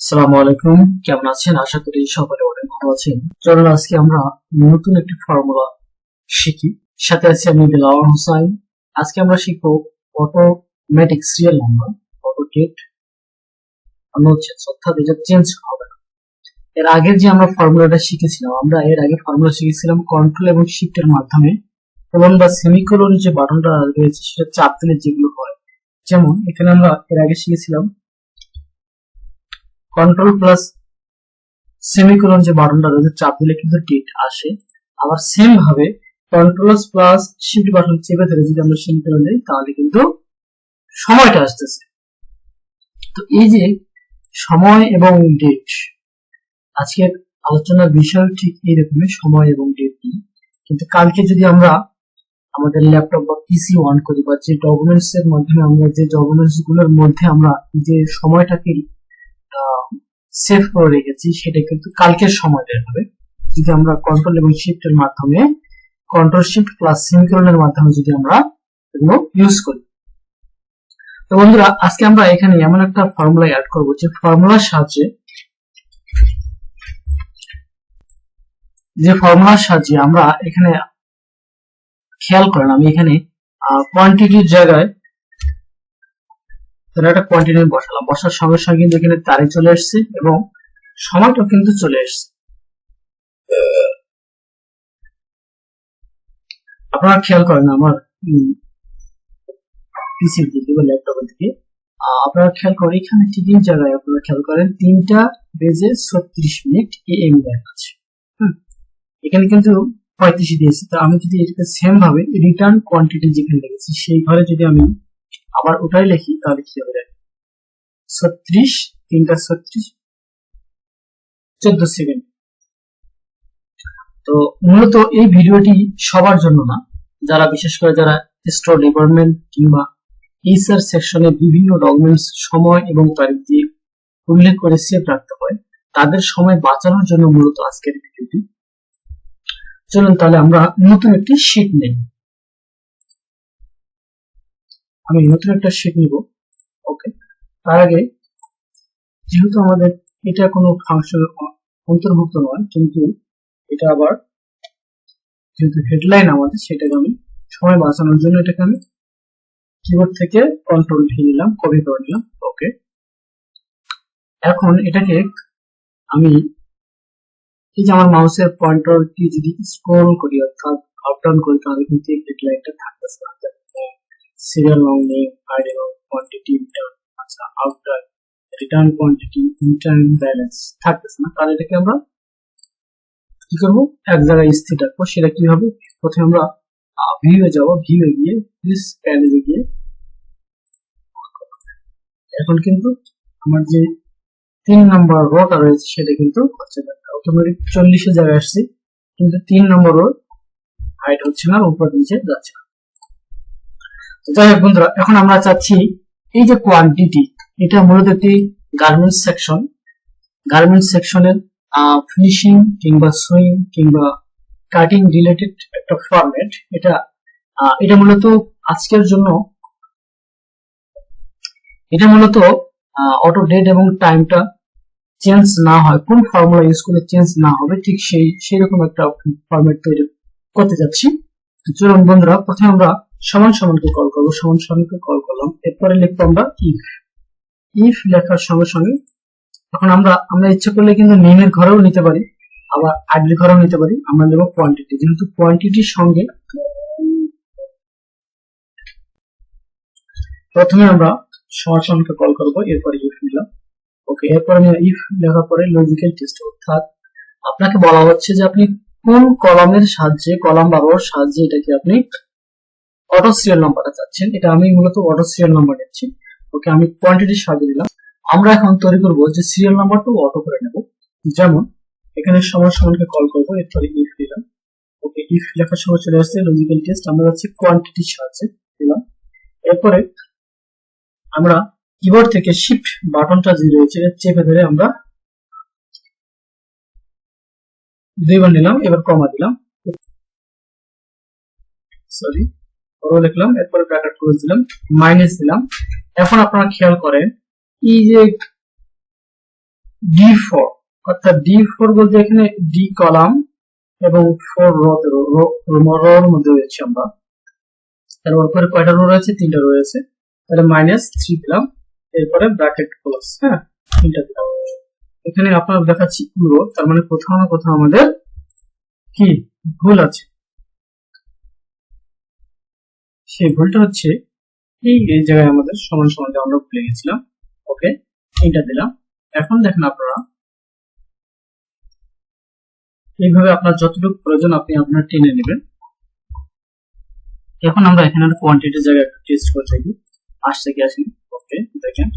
আসসালামু আলাইকুম, কেমন আছেন? আশা করি সকলে অনেক ভালো আছেন। চলুন আজকে আমরা নতুন একটি ফর্মুলা শিখি। সাথে আছি আমি দিলাওয়ার হোসাইন। আজকে আমরা শিখবো automatic serial number, auto date অর্থাৎ এটা চেঞ্জ হবে না। এর আগে যে আমরা ফর্মুলাটা শিখেছিলাম, আমরা এর আগে ফর্মুলা শিখেছিলাম কন্ট্রোল এবং শিফটের মাধ্যমে কোলন বা সেমিকোলন যে বাটনটা রয়েছে সেটা চাপ দিলে যেগুলো হয়। যেমন এখানে আমরা এর আগে শিখেছিলাম কন্ট্রোল প্লাস সেমিকোলন যে বাটনটা রয়েছে চাপ দিলে কিন্তু ডেট আসে। আবার সেম ভাবে কন্ট্রোল প্লাস শিফট বাটন চেপে ধরে যদি আমরা সেমিকোলন দিই তাহলে কিন্তু সময়টা আসতেছে। তো এই যে সময় এবং ডেট, আজকের আলোচনার বিষয় ঠিক এইরকমই, সময় এবং ডেট নিয়ে। কিন্তু কালকে যদি আমরা আমাদের ল্যাপটপ বা পিসি অন করি বা যে ডকুমেন্টস এর মাধ্যমে আমরা যে ডকুমেন্টস গুলোর মধ্যে আমরা যে সময়টাকে সেভ করে রেখেছি সেটা কিন্তু কালকের সময় বের হবে যদি আমরা কন্ট্রোল এবং শিফটের মাধ্যমে, কন্ট্রোল শিফট প্লাস সেমিকোলনের মাধ্যমে যদি আমরা এগুলো ইউজ করি। তো বন্ধুরা, আজকে আমরা এখানে এমন একটা ফর্মুলা অ্যাড করব যে ফর্মুলার সাহায্যে আমরা এখানে খেয়াল করেন, আমি এখানে কোয়ান্টিটির জায়গায় একটা কোয়ান্টিটি বসালাম। বসার সঙ্গে সঙ্গে কিন্তু এখানে তারিখ চলে আসছে এবং সময়টা কিন্তু চলে আসছে। আপনারা খেয়াল করেন আমার পিসির দিকে বা ল্যাপটপের দিকে, আপনারা খেয়াল করেন এখানে টিকিং জায়গায় আপনারা খেয়াল করেন 3:36 AM লেখা আছে। এখানে কিন্তু 35 দিয়েছি। তো আমি যদি এটাকে সেম ভাবে রিটার্ন কোয়ান্টিটি যেখানে লিখেছি সেই ঘরে যদি আমি আবার ওটাই লিখি তাহলে কি হবে? 36 3:36 14 সেকেন্ড। তো মূলত এই ভিডিওটি সবার জন্য না, যারা বিশেষ করে যারা স্টোর ডিপার্টমেন্ট কিংবা এইচআর সেকশনে বিভিন্ন ডকুমেন্টস সময় এবং তারিখ দিয়ে উল্লেখ করে সেভ রাখতে হয়, তাদের সময় বাঁচানোর জন্য মূলত আজকের ভিডিওটি। চলুন তাহলে আমরা নতুন একটি শীট নেই। আমি নতুন একটা শীট নিব। ওকে, তার আগে যেহেতু আমাদের এটা কোনো ফাংশন অন্তর্ভুক্ত নয়, কিন্তু এটা আবার যেহেতু হেডলাইন আমাদের, সেটাকে আমি সময় বাঁচানোর জন্য এটাকে আমি কিবোর্ড থেকে কন্ট্রোল ভি নিলাম, কপি করে নিলাম। ওকে, এখন এটাকে আমি এই যে আমার মাউসের পয়েন্টারটি যদি স্ক্রল করি অর্থাৎ আপ ডাউন করি তাহলে কিন্তু এই হেডলাইনটা থাকতেছে না। সিরিয়াল নং নেম, আইডি নং, কোয়ান্টিটি, আচ্ছা আউটটার, রিটার্ন কোয়ান্টিটি, রিটার্ন ব্যালেন্স থাকতেছে না। তাহলে এটাকে আমরা কি করবো? এক জায়গায় স্থির রাখবো। সেটা কি হবে? প্রথমে আমরা ভিউয়ে যাব, ভিউয়ে গিয়ে দিস প্যানেলে গিয়ে এখন কিন্তু আমার যে 3 নম্বর রোটা রয়েছে সেটা কিন্তু হচ্ছে না, অটোমেটিক 40 এর জায়গায় আসছে, কিন্তু 3 নম্বর রো হাইট হচ্ছে না, উপর নিচে যাচ্ছে না। যাই হোক বন্ধুরা, এখন আমরা চাচ্ছি এই যে কোয়ান্টিটি, এটা মূলত একটি গার্মেন্টস সেকশন। গার্মেন্টস সেকশনের ফিনিশিং কিংবা সুইং কিংবা কাটিং রিলেটেড একটা ফরম্যাট। এটা মূলত আজকের জন্য, এটা মূলত অটো ডেট এবং টাইমটা চেঞ্জ না হয়, কোন ফর্মুলা ইউজ করলে চেঞ্জ না হবে, ঠিক সেই রকম একটা ফরম্যাট তৈরি করতে যাচ্ছি। চলুন বন্ধুরা, প্রথমে আমরা সমান সমানকে কল করবো, সমান সমানকে কল করলাম। এরপরে লিখবো আমরা ইফ লেখার সঙ্গে সঙ্গে এখন আমরা ইচ্ছা করলে কিন্তু নেমের ঘরেও নিতে পারি, আবার আইডির ঘরেও নিতে পারি। আমরা নেব কোয়ান্টিটি, যেহেতু কোয়ান্টিটির সঙ্গে প্রথমে আমরা সমান সমানকে কল করবো, এরপরে ইফ নিলাম। ওকে, এরপরে ইফ লেখার পরে লজিক্যাল টেস্ট, অর্থাৎ আপনাকে বলা হচ্ছে যে আপনি কোন কলামের সাহায্যে, কলাম বা রোর সাহায্যে এটাকে আপনি অটো সিরিয়াল নাম্বারটা চাচ্ছেন। এটা আমি মূলত অটো সিরিয়াল নাম্বার নিচ্ছি। ওকে, আমি কোয়ান্টিটির সাহায্যে দিলাম। আমরা এখন তৈরি করবো যে সিরিয়াল নাম্বারটা অটো করে নেব। যেমন এখানে সমান সমানকে কল করবো, এরপরে ইফ দিলাম। ওকে, ইফ লেখার সময় চলে আসছে লজিক্যাল টেস্ট, আমরা যাচ্ছি কোয়ান্টিটির সাহায্যে দিলাম। এরপরে আমরা কিবোর্ড থেকে শিফট বাটনটা যে রয়েছে চেপে ধরে আমরা 2 বার নিলাম, এবার কমা দিলাম, সরি রো লিখলাম, এরপরে ব্র্যাকেট ক্লোজ দিলাম, মাইনাস দিলাম। এখন আপনারা খেয়াল করেন এই যে D4, অর্থাৎ D4 বলতে এখানে ডি কলাম এবং 4 রোর মধ্যে রয়েছে আমরা। তার উপরে কয়টা রো রয়েছে? 3টা রো রয়েছে। তাহলে -3 দিলাম, এরপরে ব্র্যাকেট ক্লোজ। হ্যাঁ, 3টা দিলাম। এখানে আপনার দেখাচ্ছি রো, তার মানে কোথাও না কোথাও আমাদের কি ভুল আছে। সেই ভুলটা হচ্ছে এই জায়গায় আমাদের সমান সমান আমরা ভুলে গেছিলাম। ওকে, 3টা দিলাম। এখন দেখেন আপনারা এইভাবে আপনার যতটুকু প্রয়োজন আপনি আপনার টেনে নেবেন। এখন আমরা এখানে কোয়ান্টিটির জায়গায় একটা টেস্ট করতে দেখি আসছে কি আসেনি। ওকে, দেখেন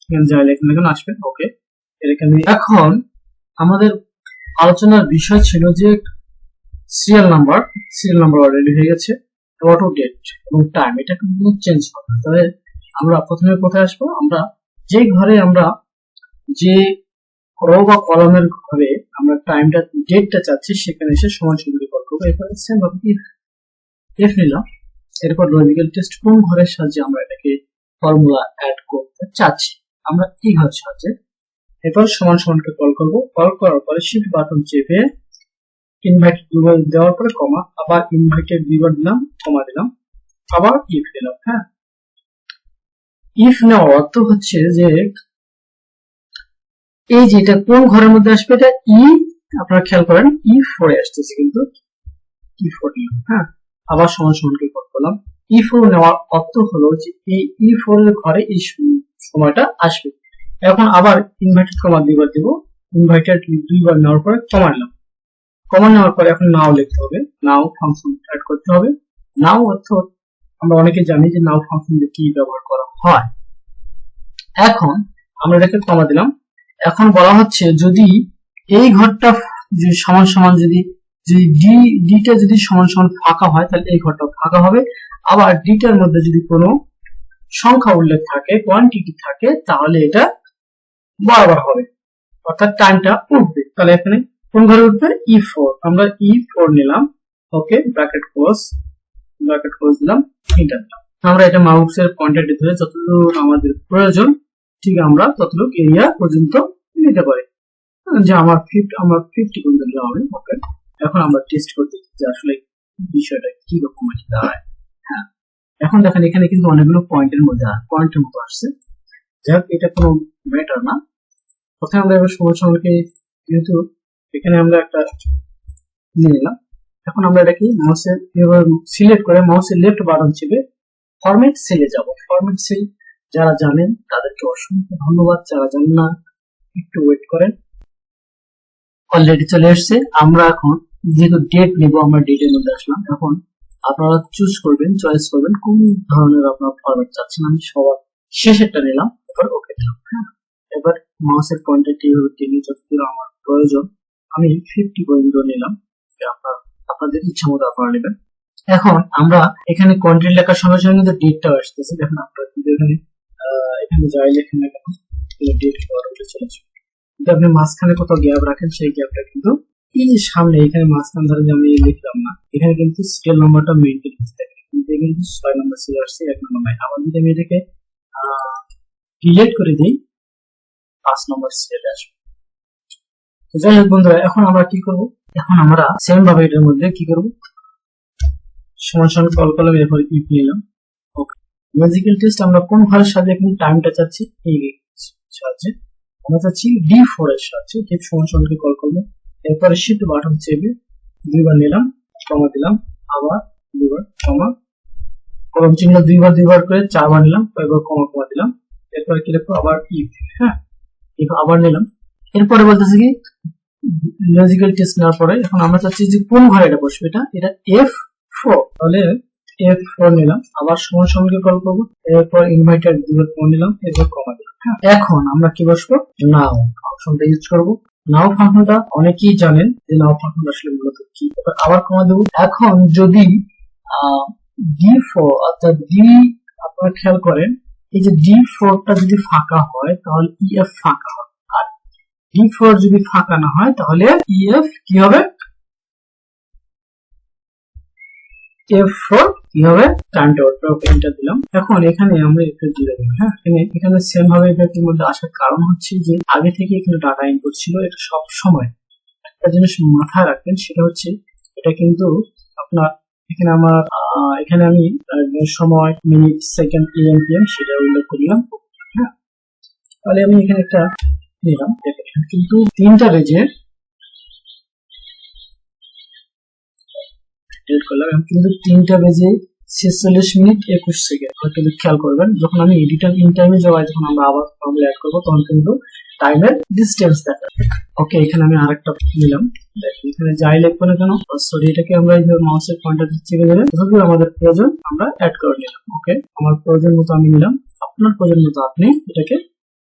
এখানে যাই লেখেন এখন আসবে। ওকে, এখানে এখন আমাদের আলোচনার বিষয় ছিল যে সিরিয়াল নাম্বার অলরেডি হয়ে গেছে, অটো ডেট এবং টাইম এটা কিন্তু চেঞ্জ হবে। তাহলে আমরা প্রথমে কোথায় আসবো? আমরা যে ঘরে আমরা যে রো বা কলামের ঘরে আমরা টাইমটা ডেটটা চাচ্ছি সেখানে এসে সমান চিহ্ন কল করবো। এরপরে সেম ভাবে ইফ নিলাম, এরপর লজিক্যাল টেস্ট কোন ঘরের সাহায্যে আমরা এটাকে ফর্মুলা অ্যাড করতে চাচ্ছি, আমরা এই ঘরের সাহায্যে। এরপর সমান সমানকে কল করব। কল করার পরে শিফট বাটন চেপে ইনভাইটেড দুবার দেওয়ার পরে কমা, আবার ইনভাইটেড দুবার দিলাম, কমা দিলাম, আবার ইফ দিলাম। হ্যাঁ, ইফ নেওয়ার অর্থ হচ্ছে যে এই যে এটা কোন ঘরের মধ্যে আসবে, এটা আপনারা খেয়াল করেন E4 এ আসতেছে, কিন্তু E4 নিলাম। হ্যাঁ, আবার সমান সমানকে কল করলাম। E4 নেওয়ার অর্থ হলো যে এই E4 এর ঘরে এই সময়টা আসবে। এখন আবার ইনভাইটেড কমা দুইবার দিব, ইনভাইটেড দুইবার নেওয়ার পরে কমা নিলাম। কমা নেওয়ার পরে এখন নাও লিখতে হবে, নাও ফাংশন অ্যাড করতে হবে। নাও অর্থ আমরা অনেকে জানি যে নাও ফাংশন দিয়ে কি ব্যবহার করা হয়। এখন আমরা এটাকে কমা দিলাম। এখন বলা হচ্ছে যদি এই ঘরটা সমান সমান যদি ডিটা যদি সমান সমান ফাঁকা হয় তাহলে এই ঘরটা ফাঁকা হবে। আবার ডিটার মধ্যে যদি কোনো সংখ্যা উল্লেখ থাকে, কোয়ান্টিটি থাকে, তাহলে এটা বরাবর হবে, অর্থাৎ টাইমটা উঠবে। তাহলে এখানে কোন ঘরে উঠবে? E4, আমরা E4 নিলাম। ওকে, ব্র্যাকেট ক্লোজ দিলাম, এন্টার দিলাম। আমরা এটা মাউসের পয়েন্টারটি ধরে যতদূর আমাদের প্রয়োজন ঠিক আমরা ততটুকু এরিয়া পর্যন্ত নিতে পারি। যে আমার 50 পর্যন্ত দেওয়া হবে। ওকে, এখন আমরা টেস্ট করতে যে আসলে বিষয়টা কি রকম দাঁড়ায়। হ্যাঁ, এখন দেখেন এখানে কিন্তু অনেকগুলো পয়েন্টের মতো আসছে। যাই হোক, এটা কোনো ম্যাটার না। প্রথমে আমরা এবার সমানকে যেহেতু এখানে আমরা একটা নিয়ে নিলাম, এখন আমরা এটাকে মাউসের সিলেক্ট করে মাউসের লেফট বাটন চেপে ফরম্যাট সেলে যাব। ফরম্যাট সেল যারা জানেন তাদেরকে অসংখ্য ধন্যবাদ, যারা জানেন না একটু ওয়েট করেন। অলরেডি চলে এসছে। আমরা এখন যেহেতু ডেট নেব, আমরা ডেটের মধ্যে আসলাম। এখন আপনারা চয়েস করবেন কোন ধরনের আপনার ফরম্যাট চাচ্ছেন। আমি সবার শেষেরটা নিলাম, এবার ওকে দিলাম। হ্যাঁ, এবার মাউসের পয়েন্টারটি টেনে যতদূর আমার প্রয়োজন আমি 50 পর্যন্ত নিলাম। আপনাদের ইচ্ছা মতো আপনারা নেবেন। এখন আমরা এখানে কন্টেন্ট লেখার সঙ্গে সঙ্গে কিন্তু ডেটটাও আসতেছে। দেখুন আপনারা কিন্তু এখানে যাই লেখেন না কেন ডেট উঠে চলে আসবে। যদি আপনি মাঝখানে কোথাও গ্যাপ রাখেন সেই গ্যাপটা কিন্তু এই যে সামনে এখানে মাঝখান ধরে যে আমি লিখলাম না, এখানে কিন্তু সিরিয়াল নাম্বারটা মেইনটেইন হচ্ছে। কিন্তু 6 নম্বর সিরিয়াল আসছে, 1 নম্বর নাই। আবার যদি আমি এটাকে ডিলিট করে দিই 5 নম্বর সিরিয়াল আসবে। তো যাই হোক বন্ধুরা, এখন আমরা কি করব? এখন আমরা সেম ভাবে এটার মধ্যে কি করব? সমান সমান কল করলাম, এরপর ইফ নিলাম। ওকে, লজিক্যাল টেস্ট আমরা কোন ঘরের সাথে এখন টাইমটা চাচ্ছি? এই সাহায্যে আমরা চাচ্ছি D4 এর সাহায্যে। ঠিক সমান সমানকে কল করব, এরপরে শিফট বাটন চেপে দুইবার নিলাম, কমা দিলাম, আবার দুইবার কমা, কলম চিহ্ন দুইবার করে 4 বার নিলাম, এবার কমা দিলাম, এরপরে কি লিখবো? আবার ইফ। হ্যাঁ, ইফ আবার নিলাম। এরপরে বলতেছি কি লজিক্যাল টেস্ট নেওয়ার পরে এখন আমরা চাচ্ছি যে কোন ঘরে এটা বসবে, এটা F4, তাহলে F4 নিলাম, আবার সমান সমানকে কল করবো, এরপর ইনভাইটেড দুইবার কমা নিলাম, এরপর কমা দিলাম। হ্যাঁ, এখন আমরা কি বসবো? নাও অপশনটা ইউজ করব। নাও ফাংশনটা অনেকেই জানেন যে নাও ফাংশন আসলে মূলত কি। এবার আবার কমা দেবো। এখন যদি D4 অর্থাৎ আপনারা খেয়াল করেন এই যে D4 টা যদি ফাঁকা হয় তাহলে EF ফাঁকা হবে, আর D4 যদি ফাঁকা না হয় তাহলে EF কি হবে? F4 কি হবে টার্ন আউট এন্টার দিলাম। এখন এখানে আমরা একটু দিয়ে দেব। হ্যাঁ, এখানে সেম ভাবে এর মধ্যে আসার কারণ হচ্ছে যে আগে থেকে এখানে ডাটা ইনপুট ছিল। এটা সব সময় একটা জিনিস মাথায় রাখবেন, সেটা হচ্ছে এটা কিন্তু আপনার এখানে আমার এখানে আমি সময় মিনিট সেকেন্ড AM PM সেটা উল্লেখ করলাম। হ্যাঁ, তাহলে আমি এখানে একটা দিলাম, কিন্তু 3টা বেজে করলাম কিন্তু 3টা বেজে 46 মিনিট 21 সেকেন্ড। কিন্তু খেয়াল করবেন যখন আমি রিটার্ন ইন টাইমে যাওয়াই, যখন আমরা আবার ফর্মুলা অ্যাড করবো তখন কিন্তু টাইমের ডিসটেন্স দেখাবে। ওকে, এখানে আমি আরেকটা নিলাম। এখানে যাই লিখবো না কেন, সরি এটাকে আমরা এই মাউসের পয়েন্টার চেপে দিলে যতদূর আমাদের প্রয়োজন আমরা অ্যাড করে নিলাম। ওকে, আমার প্রয়োজন মতো আমি নিলাম, আপনার প্রয়োজন মতো আপনি এটাকে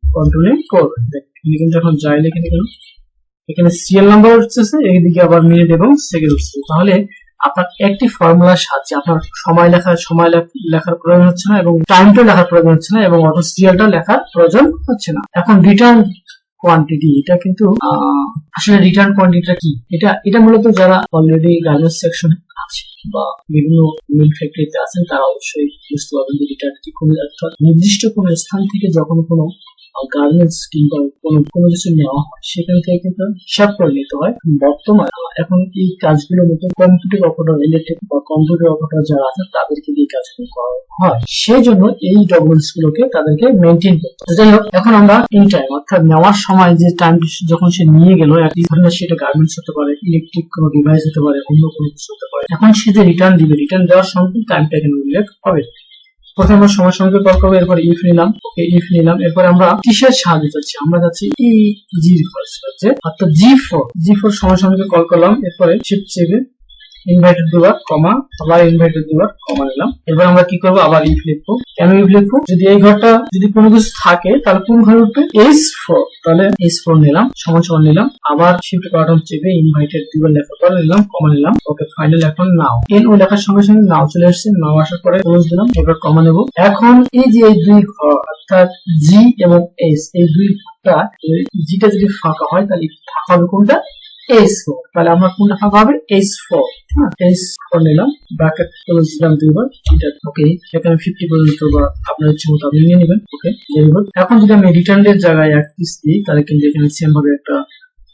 কন্ট্রোলে করবেন। এখানে কিন্তু এখন যাই লিখে কেন, এখানে সিরিয়াল নাম্বার হচ্ছে, এইদিকে আবার মিনিট এবং সেকেন্ড হচ্ছে। তাহলে আপনার একটি ফর্মুলার সাহায্যে আপনার সময় লেখার প্রয়োজন হচ্ছে না এবং টাইমটা লেখার প্রয়োজন হচ্ছে না এবং অটো সিরিয়ালটা লেখার প্রয়োজন হচ্ছে না। এখন রিটার্ন কোয়ান্টিটি, এটা কিন্তু আসলে রিটার্ন কোয়ান্টিটিটা কি, এটা মূলত যারা অলরেডি গার্মেন্টস সেকশনে আছে বা বিভিন্ন মিল ফ্যাক্টরিতে আছেন তারা অবশ্যই বুঝতে পারবেন যে রিটার্নটি কোন নির্দিষ্ট কোন স্থান থেকে যখন কোনো গার্মেন্টস কিংবা কোনো কিছু নেওয়া হয় সেখান থেকে কিন্তু হিসাব করে নিতে হয়। বর্তমানে এখন এই কাজগুলো নতুন কম্পিউটার অপারেটর, ইলেকট্রিক বা কম্পিউটার অপারেটর যারা আছে তাদেরকে এই কাজগুলো করা হয়, সেই জন্য এই ডকুমেন্টস গুলোকে তাদেরকে মেনটেন করতে হয়। যাই হোক, এখন আমরা ইন টাইম অর্থাৎ নেওয়ার সময় যে টাইম যখন সে নিয়ে গেল, একই ধরনের সেটা গার্মেন্টস হতে পারে, ইলেকট্রিক কোনো ডিভাইস হতে পারে, অন্য কোনো কিছু হতে পারে। এখন সে যে রিটার্ন দিবে, রিটার্ন দেওয়ার সময় টাইমটা এখানে উল্লেখ হবে। প্রথমে আমরা সময় সঙ্গে কল করবো, এরপর ইফ নিলাম। ওকে, ইফ নিলাম। এরপর আমরা কিসের সাহায্য চাচ্ছি, আমরা যাচ্ছি জি সাহায্যে, অর্থাৎ G4 সময় সঙ্গে কল করলাম। এরপরে শিফট চেপে ইনভাইটেড দুবার কমা, আবার ইনভাইটেড দুবার কমা নিলাম। এবার আমরা কি করবো, আবার ইফ লিখবো। কেন ইফ লিখবো, যদি এই ঘরটা যদি কোনো কিছু থাকে তাহলে কোন ঘরে উঠবে, S4, তাহলে S4 নিলাম, সমান নিলাম। আবার শিফট বাটন চেপে ইনভাইটেড দুবার লেখার পর নিলাম, কমা নিলাম। ওকে, ফাইনাল এখন নাও, NO লেখার সঙ্গে সঙ্গে নাও চলে আসছে। নাও আসার পরে ক্লোজ দিলাম, এবার কমা নেব। এখন এই যে এই দুই ঘর অর্থাৎ G এবং S, এই দুই ঘরটা, জিটা যদি ফাঁকা হয় তাহলে ফাঁকা হবে কোনটা, S4, তাহলে আমরা কোনটা ফাঁকা হবে, S4। হ্যাঁ, S4 নিলাম, ব্র্যাকেট ক্লোজ দিলাম দুইবার। ওকে, এখানে 50 পর্যন্ত বা আপনার ইচ্ছে মতো আপনি নিয়ে নেবেন। ওকে, ভেরি গুড। এখন যদি আমি রিটার্নের জায়গায় এক পিস দিই তাহলে কিন্তু এখানে সেম ভাবে একটা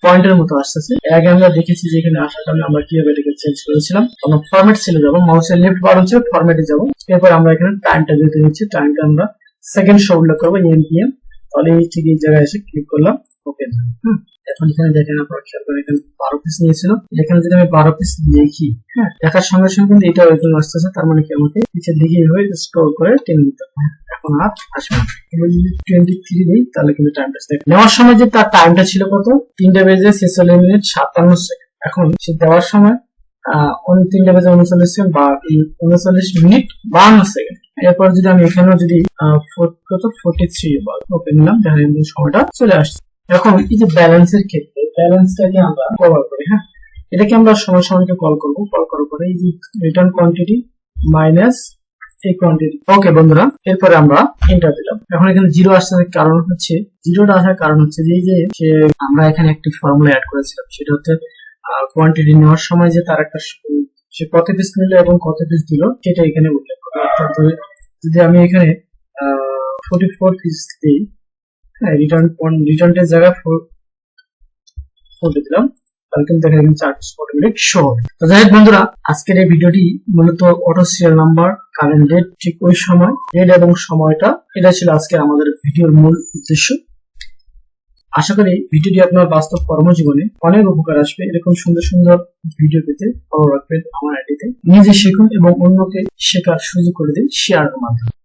পয়েন্টের মতো আসতেছে। আগে আমরা দেখেছি যে এখানে আসার কারণে আমরা কিভাবে এটাকে চেঞ্জ করেছিলাম। আমরা ফরম্যাট সেলে যাব, মাউসের লেফট বাটন চেপে ফরম্যাটে যাব। এরপর আমরা এখানে টাইমটা দিতে নিচ্ছি, টাইমটা আমরা সেকেন্ড শো উল্লেখ করবো, AM PM। তাহলে ঠিক এই জায়গায় এসে ক্লিক করলাম। ওকে, এখন এখানে দেখেন আপনারা খেয়াল করেন এখানে 12 পিস নিয়েছিল। এখানে যদি আমি 12 পিস লিখি, হ্যাঁ, দেখার সঙ্গে সঙ্গে কিন্তু এটা ওইখানে আসতেছে। তার মানে কি আমাকে নিচের দিকে এইভাবে স্ক্রল করে টেনে নিতে হবে। এখন আর আসবে না। এবার যদি 23 দিই তাহলে কিন্তু টাইমটা দেখেন। নেওয়ার সময় যে তার টাইমটা ছিল কত, 3টা বেজে 46 মিনিট 57 সেকেন্ড। এখন সে দেওয়ার সময় 3টা বেজে 39 সেকেন্ড বা 39 মিনিট 52 সেকেন্ড। এরপর যদি আমি এখানেও যদি 43 বল, ওকে নিলাম, দেখেন সময়টা চলে আসছে। এখন এই যে ব্যালেন্সের ক্ষেত্রে ব্যালেন্সটাকে আমরা কভার করি। হ্যাঁ, এটাকে আমরা সময় সঙ্গে কল করবো। কল করার পরে এই যে রিটার্ন কোয়ান্টিটি মাইনাস এই কোয়ান্টিটি। ওকে বন্ধুরা, এরপরে আমরা এন্টার দিলাম। এখন এখানে 0 আসার কারণ হচ্ছে, জিরোটা আসার কারণ হচ্ছে যে আমরা এখানে একটি ফর্মুলা অ্যাড করেছিলাম, সেটা হচ্ছে কোয়ান্টিটি নেওয়ার সময় যে তার একটা সে কত পিস নিল এবং কত পিস দিল সেটা এখানে উল্লেখ করে। অর্থাৎ যদি আমি এখানে 44 পিস দিই, রিটার্নের জায়গায় 4 দিলাম, তাহলে কিন্তু দেখা যাচ্ছে 4 পিস অটোমেটিক শো হবে। তো যাই হোক বন্ধুরা, আজকের এই ভিডিওটি মূলত auto serial number, current date, ঠিক ওই সময়, ডেট এবং সময়টা, এটা ছিল আজকে আমাদের ভিডিওর মূল উদ্দেশ্য। আশা করি ভিডিওটি আপনার বাস্তব কর্মজীবনে অনেক উপকার আসবে। এরকম সুন্দর সুন্দর ভিডিও পেতে ফলো রাখবেন আমার আইডিতে। নিজে শিখুন এবং অন্যকে শেখার সুযোগ করে দিন শেয়ারের মাধ্যমে।